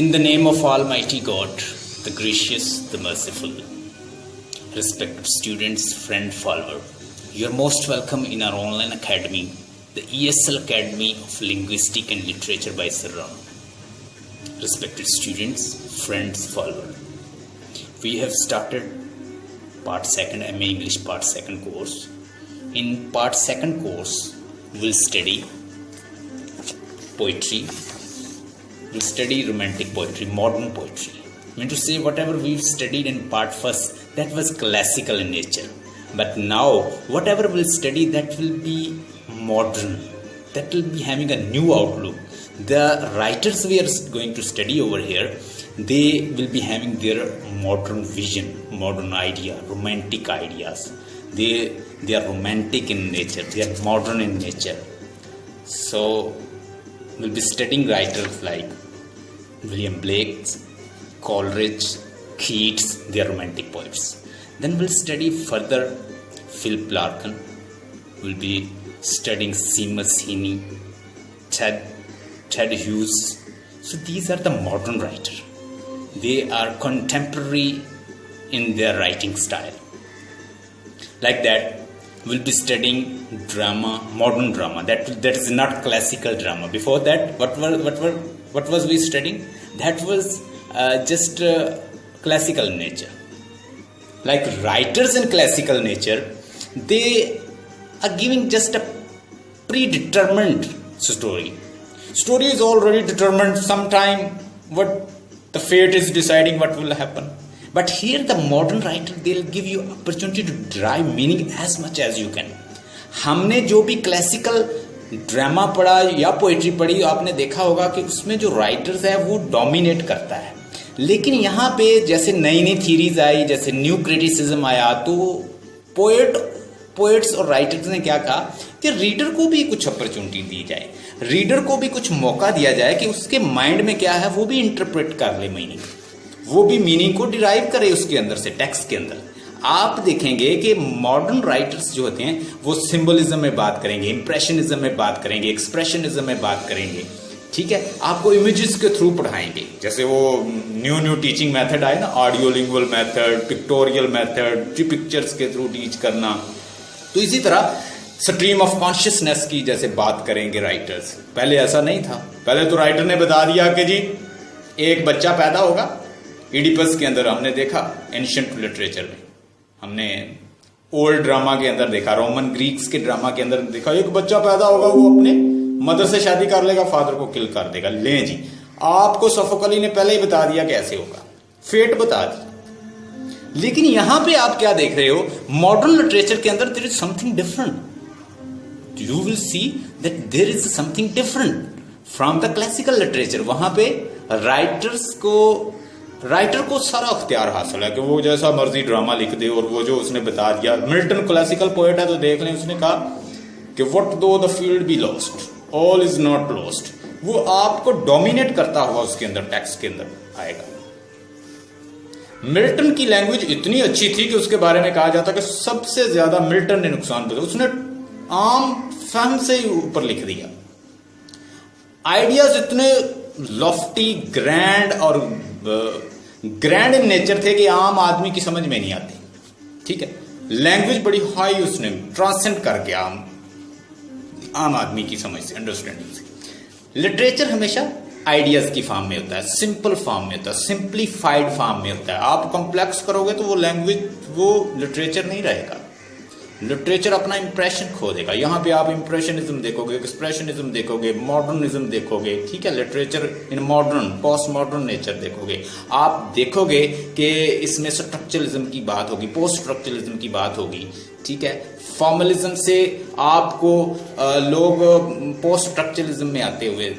In the name of Almighty God, the gracious, the merciful, respected students, friend, follower, you are most welcome in our online academy, the ESL Academy of Linguistic and Literature by Sir Ram. Respected students, friends, follower, we have started part 2nd MA English part 2nd course. In part 2nd course, we'll study poetry. We'll study romantic poetry, modern poetry. I mean to say, whatever we've studied in part 1st, that was classical in nature. But now, whatever we'll study, that will be modern. That will be having a new outlook. The writers we are going to study over here, they will be having their modern vision, modern idea, romantic ideas. They are romantic in nature. They are modern in nature. So, we'll be studying writers like William Blake, Coleridge, Keats. They are romantic poets. Then we'll study further Philip Larkin. We'll be studying Seamus Heaney, Ted Hughes. So these are the modern writers. They are contemporary in their writing style. Like that, we'll be studying drama, modern drama. That is not classical drama. Before that, what was we studying? That was just classical nature. Like writers in classical nature, they are giving just a predetermined story. Story is already determined. Sometime what the fate is deciding what will happen. But here the modern writer, they'll give you opportunity to derive meaning as much as you can. हमने जो भी classical drama पढ़ा या poetry पढ़ी, आपने देखा होगा कि उसमें जो राइटर्स है वो डोमिनेट करता है. लेकिन यहाँ पे जैसे नई नई थीरीज आई, जैसे न्यू क्रिटिसिज्म आया, तो पोएट्स और राइटर्स ने क्या कहा कि रीडर को भी कुछ अपॉर्चुनिटी दी जाए, रीडर को भी कुछ मौका दिया जाए कि उसके माइंड में क्या है वो भी इंटरप्रेट कर ले मीनिंग, वो भी मीनिंग को डिराइव करे उसके अंदर से, टेक्स्ट के अंदर. आप देखेंगे कि मॉडर्न राइटर्स जो होते हैं वो सिंबलिज्म में बात करेंगे, इंप्रेशनिज्म में बात करेंगे, एक्सप्रेशनिज्म में बात करेंगे. ठीक है, आपको इमेजेस के थ्रू पढ़ाएंगे. जैसे वो न्यू टीचिंग मेथड आए ना, audio lingual method, pictorial method, pictures के थ्रू टीच करना. तो इसी तरह स्ट्रीम ऑफ कॉन्शियसनेस की जैसे बात करेंगे राइटर्स. पहले ऐसा नहीं था. पहले तो राइटर ने बता दिया कि जी एक बच्चा पैदा होगा. इडिपस के अंदर हमने देखा, एंशिएंट लिटरेचर में हमने ओल्ड ड्रामा के अंदर देखा, रोमन ग्रीक्स के ड्रामा के अंदर देखा, एक बच्चा पैदा होगा, वो अपने मदर से शादी कर लेगा, फादर को किल कर देगा. ले जी, आपको सोफोकली ने पहले ही बता दिया कैसे होगा, फेट बता दी. लेकिन यहां पे आप क्या देख रहे हो, मॉडर्न लिटरेचर के अंदर there is something different. You will see that there is something different from the classical literature. वहां पे राइटर को सारा अख्तियार हासिल है कि वो जैसा मर्जी ड्रामा लिख दे. और वो जो उसने बता दिया, मिल्टन क्लासिकल पोएट है तो देख लें, उसने कहा कि व्हाट दो the field be lost, all is not lost. वो आपको डोमिनेट करता हुआ उसके अंदर, टेक्स्ट के अंदर आएगा. मिल्टन की लैंग्वेज इतनी अच्छी थी कि उसके बारे में कहा जाता कि सबसे ज्यादा मिल्टन ने नुकसान पहुंचाया. उसने आम फहम से ही ऊपर लिख दिया. आइडियाज इतने लॉफ्टी, ग्रैंड इन नेचर थे कि आम आदमी की समझ में नहीं आती. ठीक है, लैंग्वेज बड़ी हाई उसने ट्रांसेंड करके आम आदमी की समझ से, अंडरस्टैंडिंग से. लिटरेचर हमेशा आइडियाज की फॉर्म में होता है, सिंपल फॉर्म में होता है, सिंप्लीफाइड फॉर्म में होता है. आप कॉम्प्लेक्स करोगे तो वो लैंग्वेज, वो लिटरेचर नहीं रहेगा. लिटरेचर अपना इंप्रेशन खो देगा. यहाँ पे आप इंप्रेशनिज्म देखोगे, एक्सप्रेशनिज्म देखोगे, मॉडर्निज्म देखोगे. ठीक है, literature in modern, post modern nature देखोगे. आप देखोगे कि इसमें स्ट्रक्चरलिज्म की बात होगी, पोस्ट स्ट्रक्चरलिज्म की बात होगी. ठीक है, फॉर्मलिज्म से आपको लोग पोस्ट स्ट्रक्चरलिज्म में आते हुए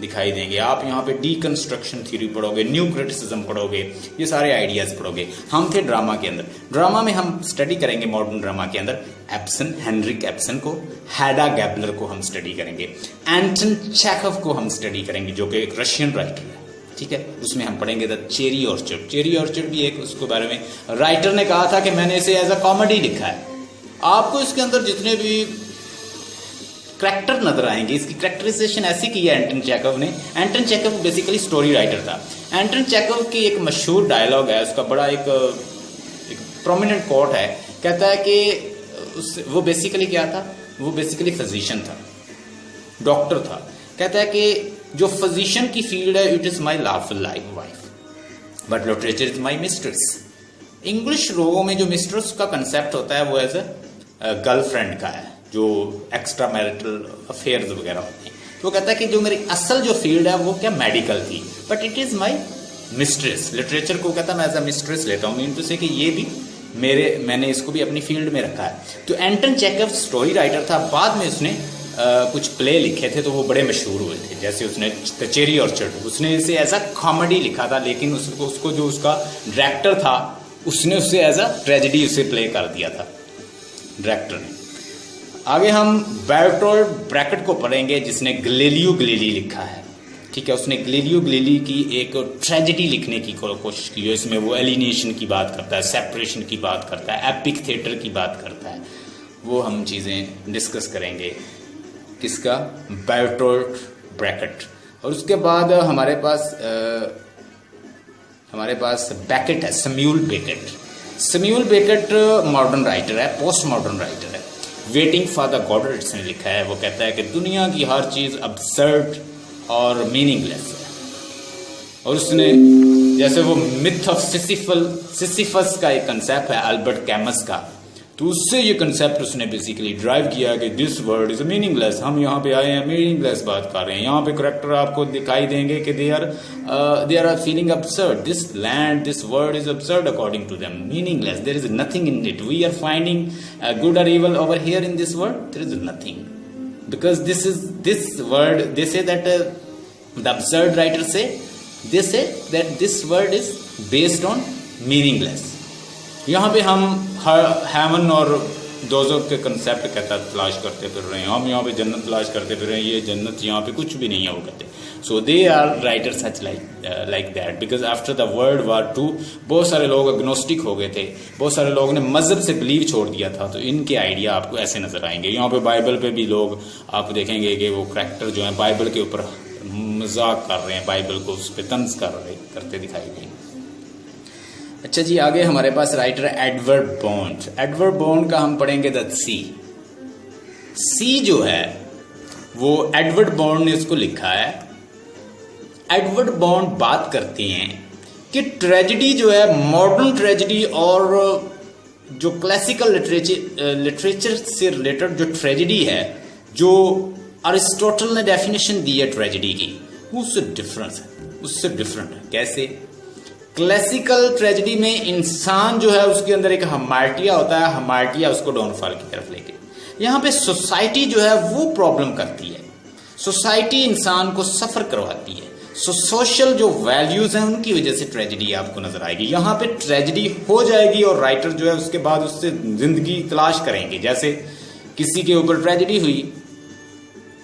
दिखाई देंगे. आप यहाँ पे डीकंस्ट्रक्शन थ्योरी पढ़ोगे, न्यू क्रिटिसिज्म पढ़ोगे, ये सारे आइडियाज पढ़ोगे. हम थे ड्रामा के अंदर. ड्रामा में हम स्टडी करेंगे मॉडर्न ड्रामा के अंदर एब्सन, हेनरिक एब्सन को, हैडा गैबलर को हम स्टडी करेंगे, एंटन चेखव को हम स्टडी करेंगे जो कि एक रशियन राइटर है. ठीक है, उसमें हम पढ़ेंगे the cherry orchard. Cherry orchard भी एक, उसके बारे में राइटर ने कहा था कि मैंने इसे एज अ कॉमेडी लिखा है. आपको इसके अंदर जितने भी करैक्टर नजर आएंगे। इसकी करैक्टराइजेशन ऐसी की है एंटन चेखव ने। एंटन चेखव बेसिकली स्टोरी राइटर था। एंटन चेखव की एक मशहूर डायलॉग है, उसका बड़ा एक प्रोमिनेंट कोट है। कहता है कि वो बेसिकली क्या था, वो बेसिकली फिजिशियन था, डॉक्टर था। कहता है कि जो फिजिशियन की फील्ड है, it is my loveful wife, but literature is my mistress. English लोगों में जो मिस्ट्रेस का कंसेप्ट होता है वो एज ए गर्लफ्रेंड का है, जो एक्स्ट्रा मैरिटल अफेयर्स वगैरह होते हैं। तो वो कहता है कि जो मेरी असल जो फील्ड है वो क्या मेडिकल थी, but it is my mistress. Literature को कहता है मैं एज अ मिस्ट्रेस लेता हूँ, मीन टू से कि ये भी मैंने इसको भी अपनी फील्ड में रखा है। तो एंटन चेखव स्टोरी राइटर था। बाद में उसने कुछ प्ले लिखे थे तो वो बड़े मशहूर हुए थे। जैसे उसने कचेरी ऑर्चर्ड, उसने इसे एज अ कॉमेडी लिखा था, लेकिन उसको जो उसका डायरेक्टर था उसने उसे एज अ ट्रेजेडी उसे प्ले कर दिया था डायरेक्टर ने। आगे हम बर्टोल्ट ब्रैकेट को पढ़ेंगे, जिसने गैलीलियो गैलीली लिखा है। ठीक है, उसने गैलीलियो गैलीली की एक ट्रेजेडी लिखने की कोशिश की है। इसमें वो एलिनेशन की बात करता है, सेपरेशन की बात करता है, एपिक थिएटर की बात करता है। वो हम चीज़ें डिस्कस करेंगे किसका, बर्टोल्ट ब्रैकेट। और उसके बाद हमारे पास बेकेट है, Samuel Beckett. Samuel Beckett modern writer है, पोस्ट मॉडर्न राइटर है। वेटिंग फॉर द गॉड इसने लिखा है। वो कहता है कि दुनिया की हर चीज़ अब्सर्ड और मीनिंगलेस है। और उसने जैसे वो मिथ ऑफ सिसिफस का एक कंसेप्ट है अल्बर्ट कैमस का, तो उससे ये कंसेप्ट उसने बेसिकली ड्राइव किया कि दिस वर्ड इज मीनिंगलेस। हम यहाँ पे आए हैं मीनिंगलेस बात कर रहे हैं। यहाँ पे करेक्टर आपको दिखाई देंगे कि they are feeling absurd, this land, this word is absurd according to them, meaningless, there is nothing in it, we are finding good और evil over here in this word, there is nothing, because this word they say that the absurd writer say that this word is based on meaningless। यहाँ पे हम haven और दोज़ख के concept कहता तलाश करते फिर रहे हैं। हम यहाँ पे जन्नत तलाश करते फिर रहे हैं, ये जन्नत यहाँ पे कुछ भी नहीं है, वो कहते। So they are writer such like that, because after the world war 2 बहुत सारे लोग अग्नोस्टिक हो गए थे, बहुत सारे लोगों ने मजहब से बिलीव छोड़ दिया था। तो इनके आइडिया आपको ऐसे नजर आएंगे। यहाँ पे बाइबल पे भी लोग आप देखेंगे कि वो करैक्टर जो है बाइबल के ऊपर मजाक कर रहे हैं, बाइबल को उस पर तंज करते दिखाई देंगे। अच्छा जी, आगे हमारे पास writer Edward Bond. Edward Bond का हम पढ़ेंगे द सी जो है वो एडवर्ड बॉन्ड ने इसको लिखा है। एडवर्ड बॉन्ड बात करते हैं कि ट्रेजेडी जो है, मॉडर्न ट्रेजेडी और जो क्लासिकल लिटरेचर से रिलेटेड जो ट्रेजेडी है, जो अरिस्टोटल ने डेफिनेशन दी है ट्रेजेडी की, उससे डिफरेंट है। कैसे? क्लासिकल ट्रेजेडी में इंसान जो है उसके अंदर एक हमार्टिया होता है, हमार्टिया उसको डाउनफॉल की तरफ लेके। यहाँ पे सोसाइटी जो है वो प्रॉब्लम करती है, सोसाइटी इंसान को सफर करवाती है। सोशल जो वैल्यूज हैं उनकी वजह से ट्रेजेडी आपको नजर आएगी। यहाँ पे ट्रेजेडी हो जाएगी और राइटर जो है उसके बाद उससे जिंदगी तलाश करेंगे। जैसे किसी के ऊपर ट्रेजेडी हुई,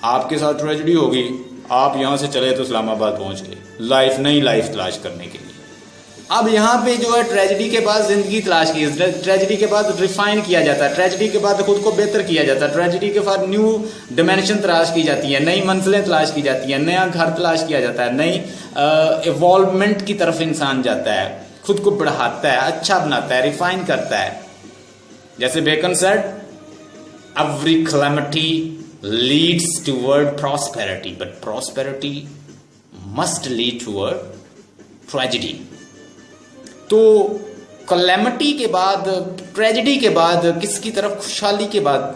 आपके साथ ट्रेजेडी होगी, आप यहाँ से चले तो इस्लामाबाद पहुंच गए नई लाइफ तलाश करने के लिए। अब यहाँ पे जो है ट्रेजेडी के बाद जिंदगी तलाश की, ट्रेजेडी के बाद रिफाइन किया जाता है, ट्रेजेडी के बाद खुद को बेहतर किया जाता है, ट्रेजेडी के बाद न्यू डिमेंशन तलाश की जाती है, नई मंजिलें तलाश की जाती है, नया घर तलाश किया जाता है, नई इवॉल्वमेंट की तरफ इंसान जाता है, खुद को बढ़ाता है, अच्छा बनाता है, रिफाइन करता है। जैसे Bacon said, every calamity leads toward prosperity, but prosperity must lead toward tragedy. तो कैलेमिटी के बाद, ट्रेजेडी के बाद किसकी तरफ?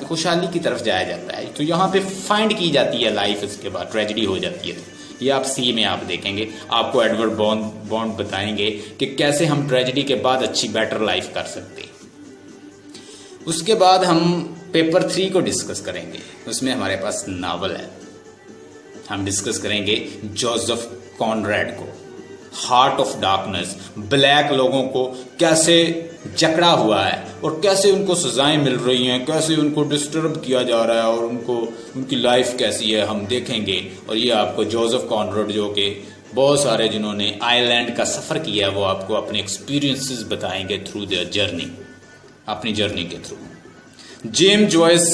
खुशहाली की तरफ जाया जाता है। तो यहाँ पे फाइंड की जाती है लाइफ, इसके बाद ट्रेजेडी हो जाती है। तो ये आप सी में आप देखेंगे, आपको एडवर्ड बॉन्ड बताएंगे कि कैसे हम ट्रेजेडी के बाद अच्छी बेटर लाइफ कर सकते हैं। उसके बाद हम पेपर 3 को डिस्कस करेंगे। उसमें हमारे पास नावल है, हम डिस्कस करेंगे जोसेफ कॉनरेड को, हार्ट ऑफ डार्कनेस। ब्लैक लोगों को कैसे जकड़ा हुआ है और कैसे उनको सजाएं मिल रही हैं, कैसे उनको डिस्टर्ब किया जा रहा है और उनकी लाइफ कैसी है, हम देखेंगे। और ये आपको जोसेफ कॉनरेड, जो कि बहुत सारे जिन्होंने आयरलैंड का सफ़र किया है, वो आपको अपने एक्सपीरियंसेस बताएंगे थ्रू देयर जर्नी, अपनी जर्नी के through. James Joyce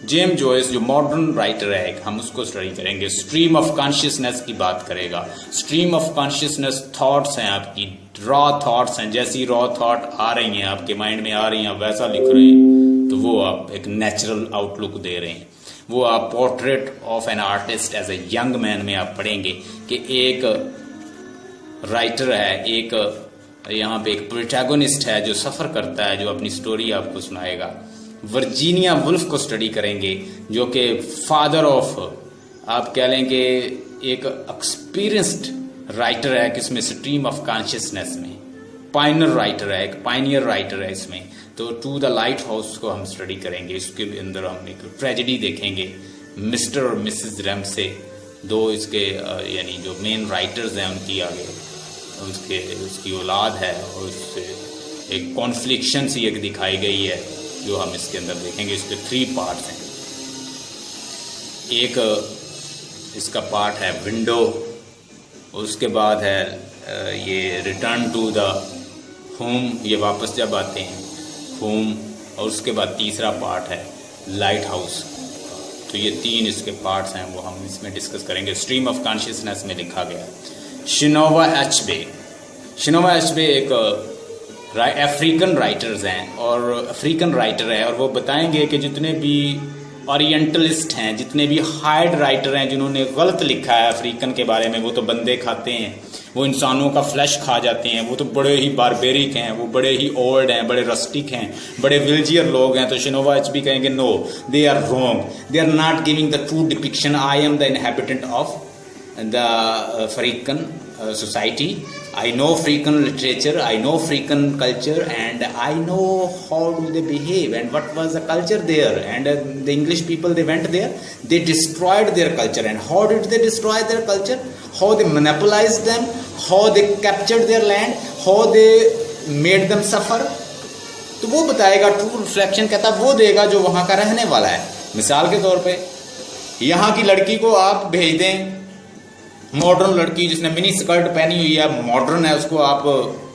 James Joyce जो मॉडर्न राइटर है हम उसको स्टडी करेंगे। स्ट्रीम ऑफ कॉन्शियसनेस की बात करेगा। स्ट्रीम ऑफ कॉन्शियसनेस थॉट्स हैं आपकी, रॉ थॉट्स हैं, जैसी रॉ थॉट आ रही हैं आपके माइंड में आ रही हैं वैसा लिख रहे हैं, तो वो आप एक नेचुरल आउटलुक दे रहे हैं। वो आप Portrait of an Artist as a Young Man में आप पढ़ेंगे कि एक राइटर है, एक यहाँ पे एक प्रोटैगोनिस्ट है जो सफ़र करता है, जो अपनी स्टोरी आपको सुनाएगा। वर्जीनिया वुल्फ को स्टडी करेंगे जो कि फादर ऑफ आप कह लेंगे एक एक्सपीरियंस्ड राइटर है, किसमें स्ट्रीम ऑफ कॉन्शियसनेस में पायनियर राइटर है, एक पायनियर राइटर है इसमें। तो टू द लाइट हाउस को हम स्टडी करेंगे। इसके अंदर हम एक ट्रेजेडी देखेंगे, मिस्टर और मिसेस रैमसे, दो इसके यानी जो मेन राइटर्स हैं उनकी आगे उसकी औलाद है, और उससे एक कॉन्फ्लिक्शन सी एक दिखाई गई है जो हम इसके अंदर देखेंगे। इसके 3 पार्ट्स हैं। एक इसका पार्ट है विंडो, उसके बाद है ये रिटर्न टू द होम, ये वापस जब आते हैं होम, और उसके बाद तीसरा पार्ट है लाइट हाउस। तो ये 3 इसके पार्ट्स हैं, वो हम इसमें डिस्कस करेंगे। स्ट्रीम ऑफ कॉन्शियसनेस में लिखा गया है। शिनोवा एचबे एक अफ्रीकन राइटर्स हैं और अफ्रीकन राइटर है, और वो बताएंगे कि जितने भी ओरिएंटलिस्ट हैं, जितने भी हार्ड राइटर हैं जिन्होंने गलत लिखा है अफ्रीकन के बारे में, वो तो बंदे खाते हैं, वो इंसानों का फ्लैश खा जाते हैं, वो तो बड़े ही बारबेरिक हैं, वो बड़े ही ओल्ड हैं, बड़े रस्टिक हैं, बड़े विल्जियर लोग हैं। तो शिनोवा एचबी कहेंगे no, they are wrong, they are not giving the true depiction. I am the inhabitant of the African society. I know African literature, I know African culture, and I know how do they behave and what was the culture there. And the English people, they went there, they destroyed their culture. And how did they destroy their culture? How they monopolized them, how they captured their land, how they made them suffer. तो वो बताएगा, true reflection कहता वो देगा जो वहाँ का रहने वाला है। मिसाल के तौर पे यहाँ की लड़की को आप भेज दें, मॉडर्न लड़की जिसने मिनी स्कर्ट पहनी हुई है, मॉडर्न है, उसको आप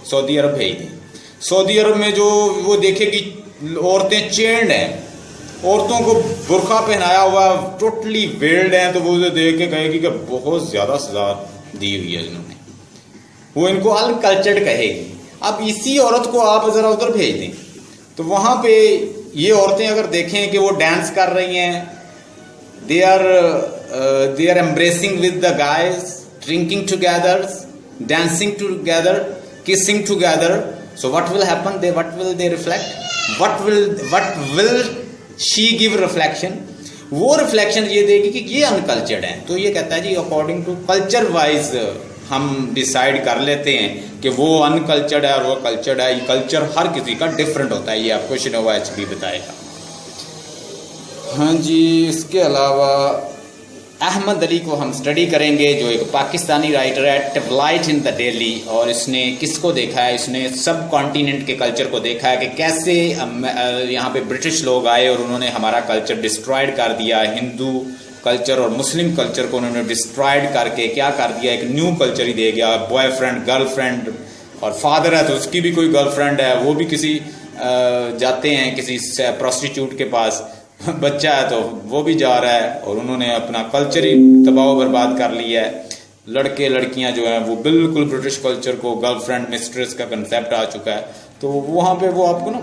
सऊदी अरब भेज दें। सऊदी अरब में जो वो देखेगी औरतें चेंड हैं, औरतों को बुर्का पहनाया हुआ, टोटली वेल्ड हैं, तो वो देख के कहेगी कि बहुत ज़्यादा सजा दी हुई है इन्होंने, वो इनको अनकल्चर्ड कहेगी। अब इसी औरत को आप ज़रा उधर भेज दें, तो वहाँ पे ये औरतें अगर देखें कि वो डांस कर रही हैं, they are embracing with the guys, drinking together, dancing together, kissing together. So what will happen? What will they reflect? What will she give reflection? वो रिफ्लेक्शन ये देगी कि ये अनकल्चर्ड है। तो ये कहता है जी अकॉर्डिंग टू कल्चर वाइज हम डिसाइड कर लेते हैं कि वो अनकल्चर्ड है और वो कल्चर्ड है। ये कल्चर हर किसी का डिफरेंट होता है, ये आपको शिनोवा एचबी बताएगा। हाँ जी, इसके अलावा अहमद अली को हम स्टडी करेंगे जो एक पाकिस्तानी राइटर है, ट्रैवलाइट इन द डेली। और इसने किसको देखा है? इसने सब कॉन्टिनेंट के कल्चर को देखा है कि कैसे यहाँ पे ब्रिटिश लोग आए और उन्होंने हमारा कल्चर डिस्ट्रॉयड कर दिया। हिंदू कल्चर और मुस्लिम कल्चर को उन्होंने डिस्ट्रॉयड करके क्या कर दिया, एक न्यू कल्चर ही दे गया। बॉयफ्रेंड, गर्लफ्रेंड, और फादर है तो उसकी भी कोई गर्लफ्रेंड है, वो भी किसी जाते हैं किसी प्रोस्टिट्यूट के पास, बच्चा है तो वो भी जा रहा है, और उन्होंने अपना कल्चर ही तबाह बर्बाद कर लिया है। लड़के लड़कियां जो हैं वो बिल्कुल ब्रिटिश कल्चर को, गर्लफ्रेंड मिस्ट्रेस का कंसेप्ट आ चुका है। तो वहाँ पे वो आपको ना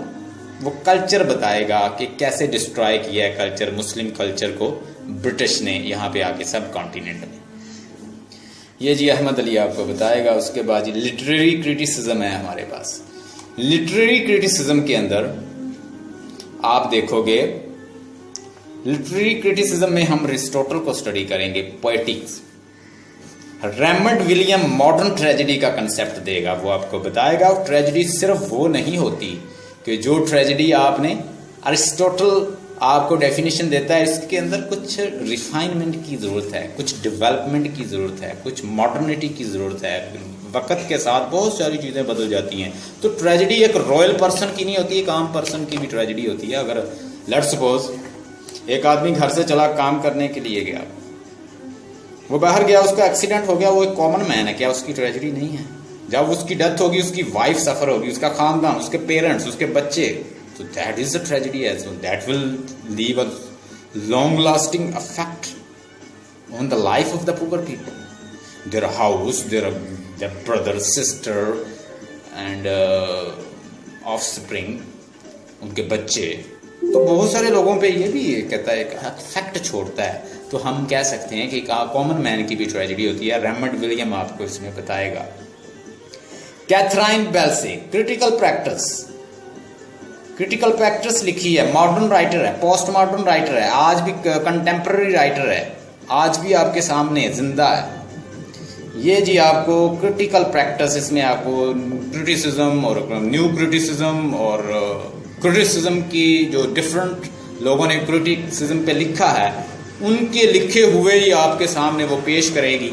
वो कल्चर बताएगा कि कैसे डिस्ट्रॉय किया है कल्चर, मुस्लिम कल्चर को ब्रिटिश ने यहाँ पे आके सब कॉन्टिनेंट में। ये जी अहमद अली आपको बताएगा। उसके बाद जी लिटरेरी क्रिटिसिज्म है हमारे पास। लिटरेरी क्रिटिसिज्म के अंदर आप देखोगे, लिटरेरी क्रिटिसिज्म में हम अरिस्टोटल को स्टडी करेंगे, poetics. Raymond William modern tragedy का कंसेप्ट देगा, वो आपको बताएगा ट्रेजेडी सिर्फ वो नहीं होती कि जो ट्रेजेडी आपने, अरिस्टोटल आपको डेफिनेशन देता है, इसके अंदर कुछ रिफाइनमेंट की ज़रूरत है, कुछ डेवलपमेंट की ज़रूरत है, कुछ मॉडर्निटी की ज़रूरत है। वक्त के साथ बहुत सारी चीज़ें बदल जाती हैं। तो ट्रेजेडी एक रॉयल पर्सन की नहीं होती, एक आम पर्सन की भी ट्रेजेडी होती है। अगर लेट्स सपोज एक आदमी घर से चला काम करने के लिए गया, वो बाहर गया, उसका एक्सीडेंट हो गया, वो एक कॉमन मैन है, क्या उसकी ट्रेजेडी नहीं है? जब उसकी डेथ होगी, उसकी वाइफ सफ़र होगी, उसका खानदान, उसके पेरेंट्स, उसके बच्चे, तो that is the tragedy as well, that will leave a long lasting effect on the life of the poor people. Their house, their brother, sister and offspring, उनके बच्चे, तो बहुत सारे लोगों पे ये भी कहता है इफेक्ट छोड़ता है. तो हम कह सकते हैं कि कॉमन मैन की भी ट्रेजेडी होती है. रेमंड विलियम आपको इसमें बताएगा. कैथरीन बेल्से, क्रिटिकल प्रैक्टिस लिखी है. मॉडर्न राइटर है, पोस्ट मॉडर्न राइटर है, आज भी कंटेम्प्रेरी राइटर है, आज भी आपके सामने जिंदा है. ये जी आपको क्रिटिकल प्रैक्टिस, इसमें आपको क्रिटिसिज्म और न्यू क्रिटिसिज्म और क्रिटिसिज्म की जो डिफरेंट लोगों ने क्रिटिसिज्म पे लिखा है उनके लिखे हुए ही आपके सामने वो पेश करेगी.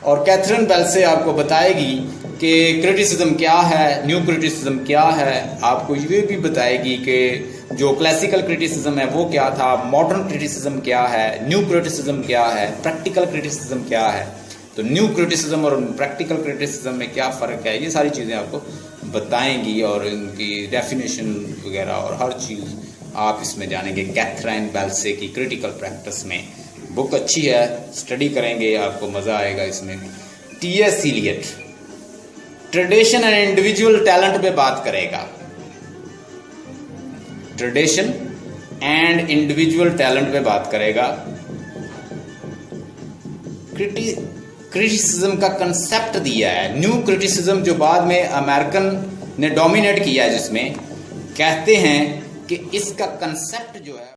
और कैथरीन बेल्से आपको बताएगी कि क्रिटिसिज्म क्या है, न्यू क्रिटिसिज्म क्या है. आपको ये भी बताएगी कि जो क्लासिकल क्रिटिसिज्म है वो क्या था, मॉडर्न क्रिटिसिज्म क्या है, न्यू क्रिटिसिज्म क्या है, प्रैक्टिकल क्रिटिसिज्म क्या है. तो न्यू क्रिटिसिज्म और प्रैक्टिकल क्रिटिसिज्म में क्या फ़र्क है, ये सारी चीज़ें आपको बताएंगी और इनकी डेफिनेशन वगैरह और हर चीज़ आप इसमें जानेंगे. कैथरीन बेल्से की क्रिटिकल प्रैक्टिस में बुक अच्छी है, स्टडी करेंगे, आपको मज़ा आएगा इसमें. T S. Eliot Tradition and Individual Talent पे बात करेगा. ट्रेडिशन एंड इंडिविजुअल टैलेंट पे बात करेगा. क्रिटिसिज्म का कंसेप्ट दिया है. न्यू क्रिटिसिज्म जो बाद में अमेरिकन ने डोमिनेट किया है, जिसमें कहते हैं कि इसका कंसेप्ट जो है